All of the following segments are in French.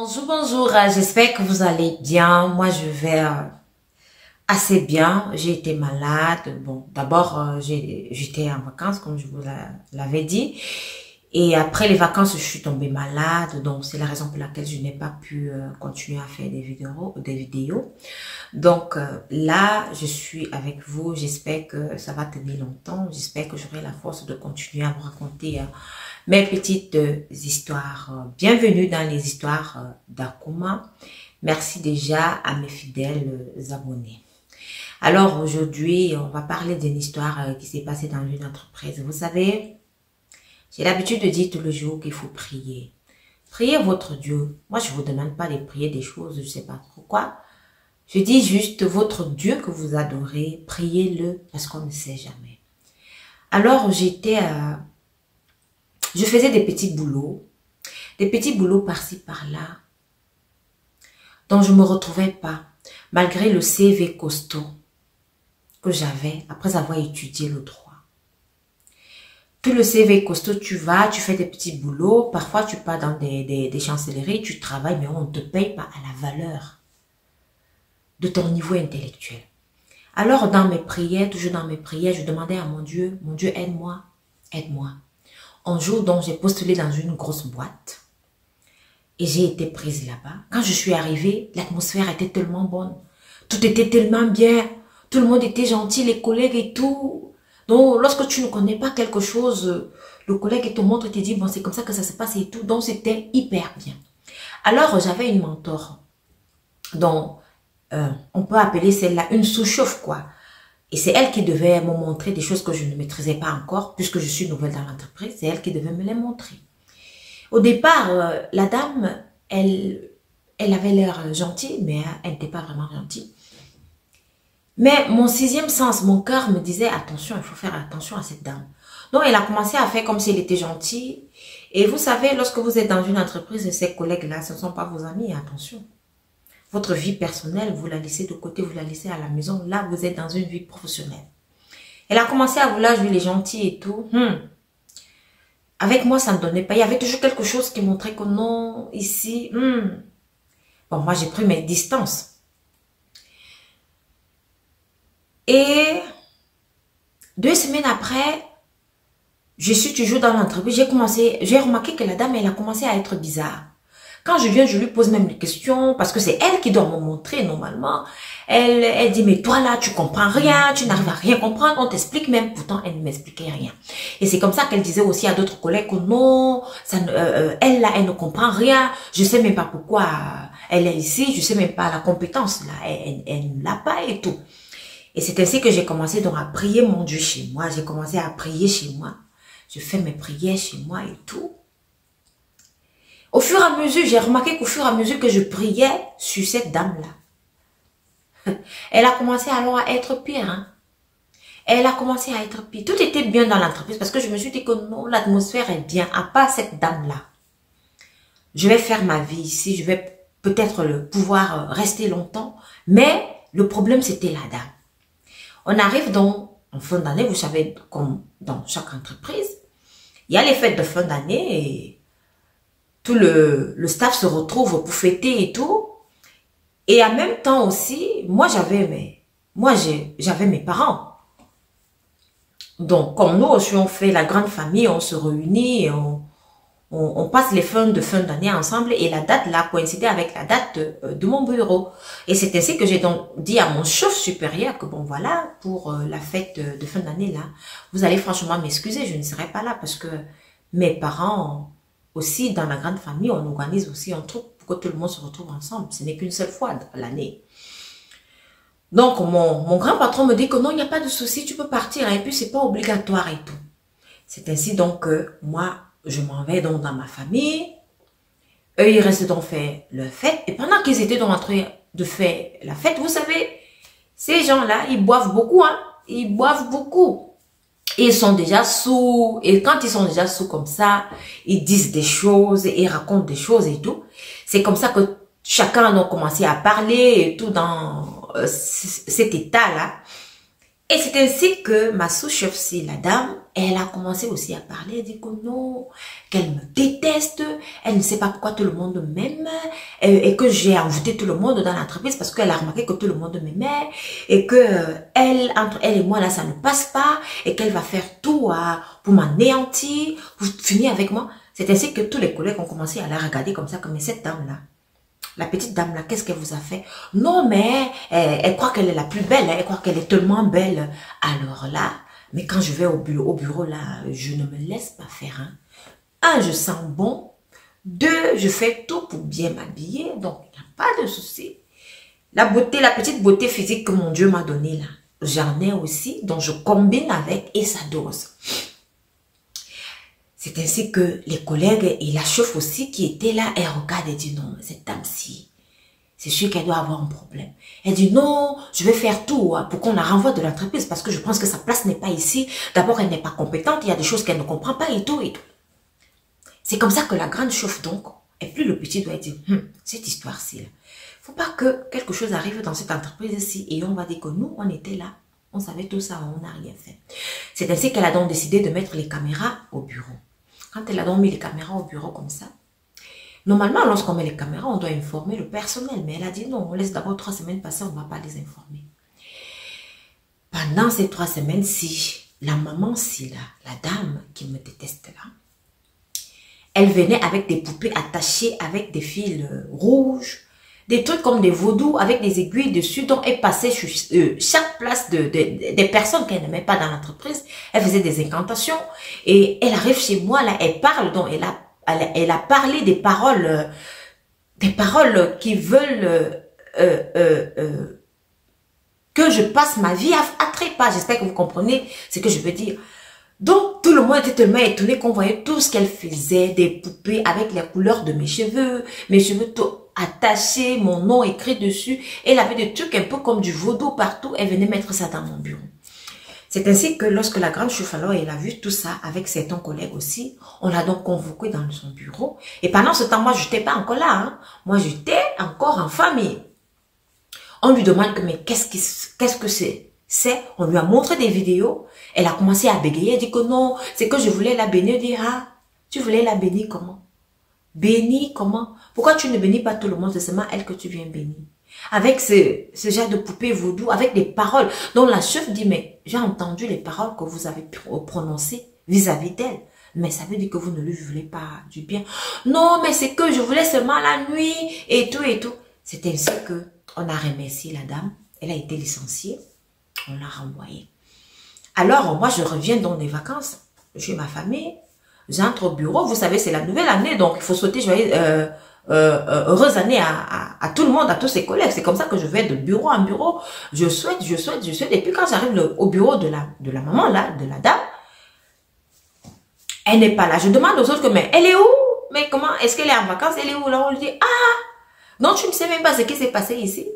Bonjour, bonjour, j'espère que vous allez bien. Moi, je vais assez bien. J'ai été malade. Bon, d'abord, j'étais en vacances, comme je vous l'avais dit. Et après les vacances, je suis tombée malade. Donc, c'est la raison pour laquelle je n'ai pas pu continuer à faire des vidéos. Donc, là, je suis avec vous. J'espère que ça va tenir longtemps. J'espère que j'aurai la force de continuer à vous raconter mes petites histoires. Bienvenue dans les histoires d'Akuma. Merci déjà à mes fidèles abonnés. Alors aujourd'hui, on va parler d'une histoire qui s'est passée dans une entreprise. Vous savez, j'ai l'habitude de dire tout le jour qu'il faut prier. Priez votre Dieu. Moi, je vous demande pas de prier des choses, je sais pas pourquoi. Je dis juste votre Dieu que vous adorez, priez-le parce qu'on ne sait jamais. Alors, je faisais des petits boulots par-ci, par-là, dont je me retrouvais pas, malgré le CV costaud que j'avais après avoir étudié le droit. Tout le CV costaud, tu fais des petits boulots, parfois tu pars dans des chancelleries, tu travailles, mais on ne te paye pas à la valeur de ton niveau intellectuel. Alors, dans mes prières, toujours dans mes prières, je demandais à mon Dieu, aide-moi, aide-moi. Un jour, donc, j'ai postulé dans une grosse boîte et j'ai été prise là-bas. Quand je suis arrivée, l'atmosphère était tellement bonne. Tout était tellement bien. Tout le monde était gentil, les collègues et tout. Donc, lorsque tu ne connais pas quelque chose, le collègue te montre et te dit, bon, c'est comme ça que ça se passe et tout. Donc, c'était hyper bien. Alors, j'avais une mentor. Donc, on peut appeler celle-là une sous-chauffe, quoi. Et c'est elle qui devait me montrer des choses que je ne maîtrisais pas encore, puisque je suis nouvelle dans l'entreprise. C'est elle qui devait me les montrer. Au départ, la dame, elle avait l'air gentille, mais elle n'était pas vraiment gentille. Mais mon sixième sens, mon cœur me disait, attention, il faut faire attention à cette dame. Donc, elle a commencé à faire comme si elle était gentille. Et vous savez, lorsque vous êtes dans une entreprise, ces collègues-là, ce ne sont pas vos amis, attention. Votre vie personnelle, vous la laissez de côté, vous la laissez à la maison. Là, vous êtes dans une vie professionnelle. Elle a commencé à vouloir jouer les gentils et tout. Avec moi, ça ne donnait pas. Il y avait toujours quelque chose qui montrait que non, ici. Bon, moi, j'ai pris mes distances. Et 2 semaines après, je suis toujours dans l'entreprise. J'ai remarqué que la dame, elle a commencé à être bizarre. Quand je viens, je lui pose même des questions parce que c'est elle qui doit me montrer normalement. Elle dit, mais toi là, tu comprends rien, tu n'arrives à rien comprendre, on t'explique même. Pourtant, elle ne m'expliquait rien. Et c'est comme ça qu'elle disait aussi à d'autres collègues que non, elle là, elle ne comprend rien. Je sais même pas pourquoi elle est ici, je sais même pas la compétence là, elle ne l'a pas et tout. Et c'est ainsi que j'ai commencé donc à prier mon Dieu chez moi. J'ai commencé à prier chez moi. Je fais mes prières chez moi et tout. Au fur et à mesure, j'ai remarqué qu'au fur et à mesure que je priais sur cette dame-là, elle a commencé alors à être pire. Hein? Elle a commencé à être pire. Tout était bien dans l'entreprise parce que je me suis dit que non, l'atmosphère est bien, à part cette dame-là. Je vais faire ma vie ici, je vais peut-être pouvoir rester longtemps, mais le problème c'était la dame. On arrive donc en fin d'année, vous savez, comme dans chaque entreprise, il y a les fêtes de fin d'année et tout le staff se retrouve pour fêter et tout. Et en même temps aussi, moi j'avais mes parents. Donc, comme nous aussi on fait la grande famille, on se réunit, et on passe les fins d'année ensemble et la date là coïncidait avec la date de mon bureau. Et c'est ainsi que j'ai donc dit à mon chef supérieur que bon voilà, pour la fête de fin d'année là, vous allez franchement m'excuser, je ne serai pas là parce que mes parents aussi, dans la grande famille, on organise aussi un truc pour que tout le monde se retrouve ensemble. Ce n'est qu'une seule fois dans l'année. Donc, mon grand patron me dit que non, il n'y a pas de souci, tu peux partir. Et puis, c'est pas obligatoire et tout. C'est ainsi donc que moi, je m'en vais donc dans ma famille. Eux, ils restent donc faire leur fête. Et pendant qu'ils étaient donc en train de faire la fête, vous savez, ces gens-là, ils boivent beaucoup, hein. Ils boivent beaucoup. Ils sont déjà sous, et quand ils sont déjà sous comme ça, ils disent des choses, ils racontent des choses et tout. C'est comme ça que chacun a commencé à parler et tout dans cet état-là. Et c'est ainsi que ma sous-chef, la dame, elle a commencé aussi à parler. Elle dit que non, qu'elle me déteste. Elle ne sait pas pourquoi tout le monde m'aime. Et que j'ai envoûté tout le monde dans l'entreprise parce qu'elle a remarqué que tout le monde m'aimait. Et que entre elle et moi, là, ça ne passe pas. Et qu'elle va faire tout pour m'anéantir, pour finir avec moi. C'est ainsi que tous les collègues ont commencé à la regarder comme ça, comme cette dame-là. La petite dame-là, qu'est-ce qu'elle vous a fait? Non, mais elle croit qu'elle est la plus belle. Elle croit qu'elle est tellement belle. Alors là, mais quand je vais au bureau là, je ne me laisse pas faire. Un, je sens bon. Deux, je fais tout pour bien m'habiller. Donc, il n'y a pas de souci. La beauté, la petite beauté physique que mon Dieu m'a donnée là, j'en ai aussi. Donc, je combine avec et ça dose. C'est ainsi que les collègues et la chef aussi qui étaient là, elle regarde et dit non, cette dame-ci, c'est sûr qu'elle doit avoir un problème. Elle dit non, je vais faire tout pour qu'on la renvoie de l'entreprise parce que je pense que sa place n'est pas ici. D'abord, elle n'est pas compétente, il y a des choses qu'elle ne comprend pas et tout et tout. C'est comme ça que la grande chef donc, et plus le petit doit dire, cette histoire-ci, il ne faut pas que quelque chose arrive dans cette entreprise-ci et on va dire que nous, on était là, on savait tout ça, on n'a rien fait. C'est ainsi qu'elle a donc décidé de mettre les caméras au bureau. Quand elle a donc mis les caméras au bureau comme ça, normalement, lorsqu'on met les caméras, on doit informer le personnel. Mais elle a dit non, on laisse d'abord 3 semaines passer, on ne va pas les informer. Pendant ces 3 semaines-ci, la maman-ci, la dame qui me déteste là, elle venait avec des poupées attachées avec des fils rouges, des trucs comme des vaudous avec des aiguilles dessus, dont elle passait sur chaque place des personnes qu'elle n'aimait pas dans l'entreprise. Elle faisait des incantations et elle arrive chez moi, là, elle parle, donc elle a parlé des paroles qui veulent que je passe ma vie à trépas. J'espère que vous comprenez ce que je veux dire. Donc, tout le monde était tellement étonné qu'on voyait tout ce qu'elle faisait, des poupées avec les couleurs de mes cheveux tout attachés, mon nom écrit dessus. Elle avait des trucs un peu comme du vaudou partout. Elle venait mettre ça dans mon bureau. C'est ainsi que lorsque la grande chef, alors, elle a vu tout ça avec certains collègues aussi, on l'a donc convoqué dans son bureau. Et pendant ce temps, moi, je n'étais pas encore là. Hein. Moi, j'étais encore en famille. On lui demande que, mais qu'est-ce que c'est? On lui a montré des vidéos. Elle a commencé à bégayer. Elle dit que non, c'est que je voulais la bénir. Elle dit, ah, tu voulais la bénir comment? Bénir comment? Pourquoi tu ne bénis pas tout le monde? C'est seulement elle que tu viens bénir. Avec ce genre de poupée vaudou, avec des paroles dont la chef dit, mais j'ai entendu les paroles que vous avez prononcées vis-à-vis d'elle. Mais ça veut dire que vous ne lui voulez pas du bien. Non, mais c'est que je voulais seulement la nuit et tout et tout. C'est ainsi que on a remercié la dame. Elle a été licenciée. On l'a renvoyée. Alors, moi, je reviens dans les vacances. J'ai ma famille. J'entre au bureau. Vous savez, c'est la nouvelle année. Donc, il faut souhaiter heureuse année à tout le monde, à tous ses collègues. C'est comme ça que je vais de bureau en bureau. Je souhaite. Et puis, quand j'arrive au bureau de la maman, là, de la dame, elle n'est pas là. Je demande aux autres, mais elle est où? Mais comment? Est-ce qu'elle est en vacances? Elle est où? Là, on lui dit, ah, non, tu ne sais même pas ce qui s'est passé ici.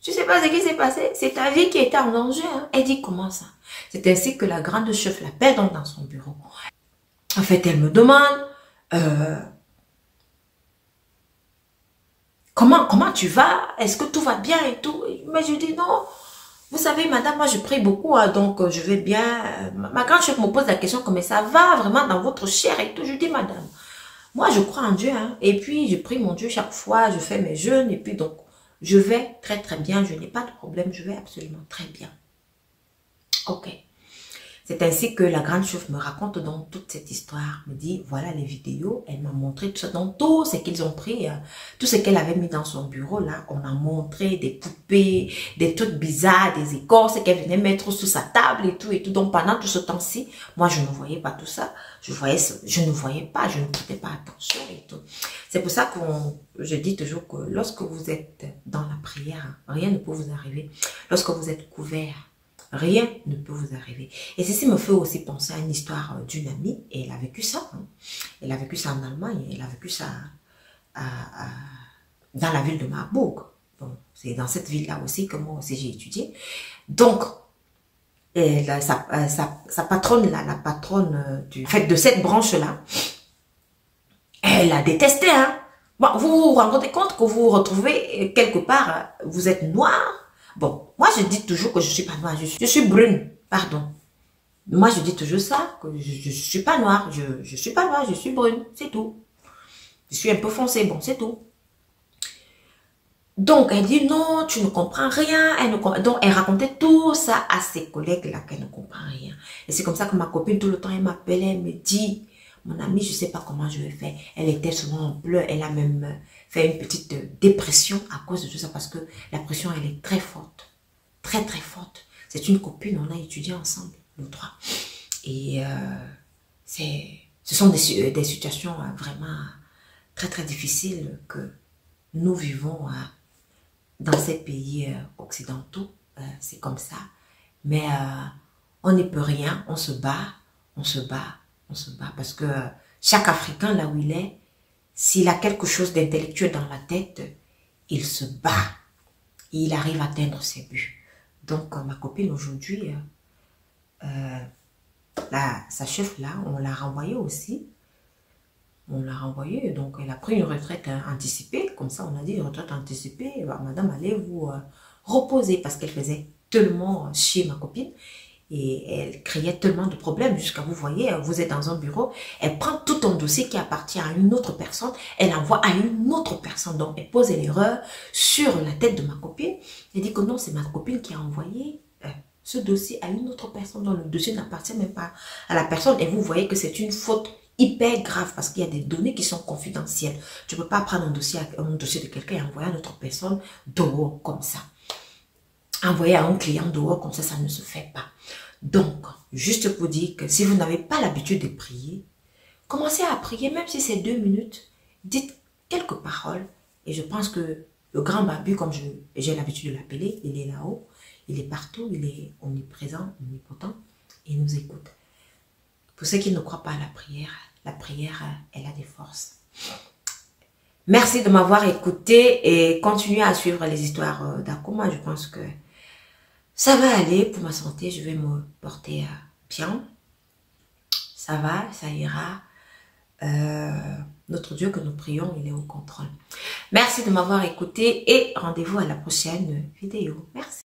Tu ne sais pas ce qui s'est passé. C'est ta vie qui était en danger. Hein. Elle dit, comment ça? C'est ainsi que la grande chef l'appelle donc dans son bureau. En fait, elle me demande, comment tu vas? Est-ce que tout va bien et tout? Mais je dis, non. Vous savez, madame, moi, je prie beaucoup, hein, donc je vais bien. Ma grande chef me pose la question, comment ça va vraiment dans votre chair et tout? Je dis, madame, moi, je crois en Dieu. Hein, et puis, je prie mon Dieu chaque fois, je fais mes jeûnes et puis donc, je vais très très bien, je n'ai pas de problème, je vais absolument très bien. Ok. C'est ainsi que la grande chef me raconte donc toute cette histoire, me dit voilà les vidéos, elle m'a montré tout ça, donc tout ce qu'ils ont pris, tout ce qu'elle avait mis dans son bureau là, on a montré des poupées, des trucs bizarres, des écorces qu'elle venait mettre sous sa table et tout, donc pendant tout ce temps-ci, moi je ne voyais pas tout ça, je ne voyais pas, je ne prêtais pas attention et tout. C'est pour ça que je dis toujours que lorsque vous êtes dans la prière, rien ne peut vous arriver. Lorsque vous êtes couvert, rien ne peut vous arriver. Et ceci me fait aussi penser à une histoire d'une amie, et elle a vécu ça. Hein. Elle a vécu ça en Allemagne, elle a vécu ça dans la ville de Marbourg. Bon, c'est dans cette ville-là aussi que moi aussi j'ai étudié. Donc, sa patronne, la patronne de cette branche-là, elle a détesté. Hein. Bon, vous vous rendez compte que vous vous retrouvez quelque part, vous êtes noir. Bon, moi je dis toujours que je suis pas noire, je suis brune, pardon. Moi, je dis toujours ça, que je suis pas noire, je suis pas noire, je suis brune, c'est tout. Je suis un peu foncée, bon, c'est tout. Donc, elle dit non, tu ne comprends rien. Donc, elle racontait tout ça à ses collègues là, qu'elle ne comprend rien. Et c'est comme ça que ma copine, tout le temps, elle m'appelait, elle me dit, mon amie, je sais pas comment je vais faire. Elle était souvent en pleurs, elle a même fait une petite dépression à cause de tout ça, parce que la pression, elle est très forte. Très, très forte. C'est une copine, on a étudié ensemble, nous trois. Et ce sont des situations vraiment très, très difficiles que nous vivons dans ces pays occidentaux, c'est comme ça. Mais on n'y peut rien, on se bat, on se bat, on se bat. Parce que chaque Africain, là où il est, s'il a quelque chose d'intellectuel dans la tête, il se bat. Et il arrive à atteindre ses buts. Donc, ma copine aujourd'hui, sa chef là, on l'a renvoyée aussi. On l'a renvoyée, donc elle a pris une retraite anticipée. Comme ça, on a dit, une retraite anticipée, madame, allez vous reposer, parce qu'elle faisait tellement chier ma copine. Et elle créait tellement de problèmes, jusqu'à vous voyez, vous êtes dans un bureau, elle prend tout un dossier qui appartient à une autre personne, elle envoie à une autre personne. Donc, elle pose l'erreur sur la tête de ma copine. Elle dit que non, c'est ma copine qui a envoyé ce dossier à une autre personne, dont le dossier n'appartient même pas à la personne. Et vous voyez que c'est une faute hyper grave, parce qu'il y a des données qui sont confidentielles. Tu ne peux pas prendre un dossier de quelqu'un et envoyer à une autre personne dehors comme ça. Envoyer à un client dehors comme ça ne se fait pas. Donc, juste pour dire que si vous n'avez pas l'habitude de prier, commencez à prier, même si c'est 2 minutes. Dites quelques paroles. Et je pense que le grand Babu, comme j'ai l'habitude de l'appeler, il est là-haut. Il est partout, il est omniprésent, omnipotent. Il nous écoute. Pour ceux qui ne croient pas à la prière, elle a des forces. Merci de m'avoir écouté et continuez à suivre les histoires d'Akuma. Je pense que ça va aller pour ma santé. Je vais me porter bien. Ça va, ça ira. Notre Dieu que nous prions, il est au contrôle. Merci de m'avoir écouté et rendez-vous à la prochaine vidéo. Merci.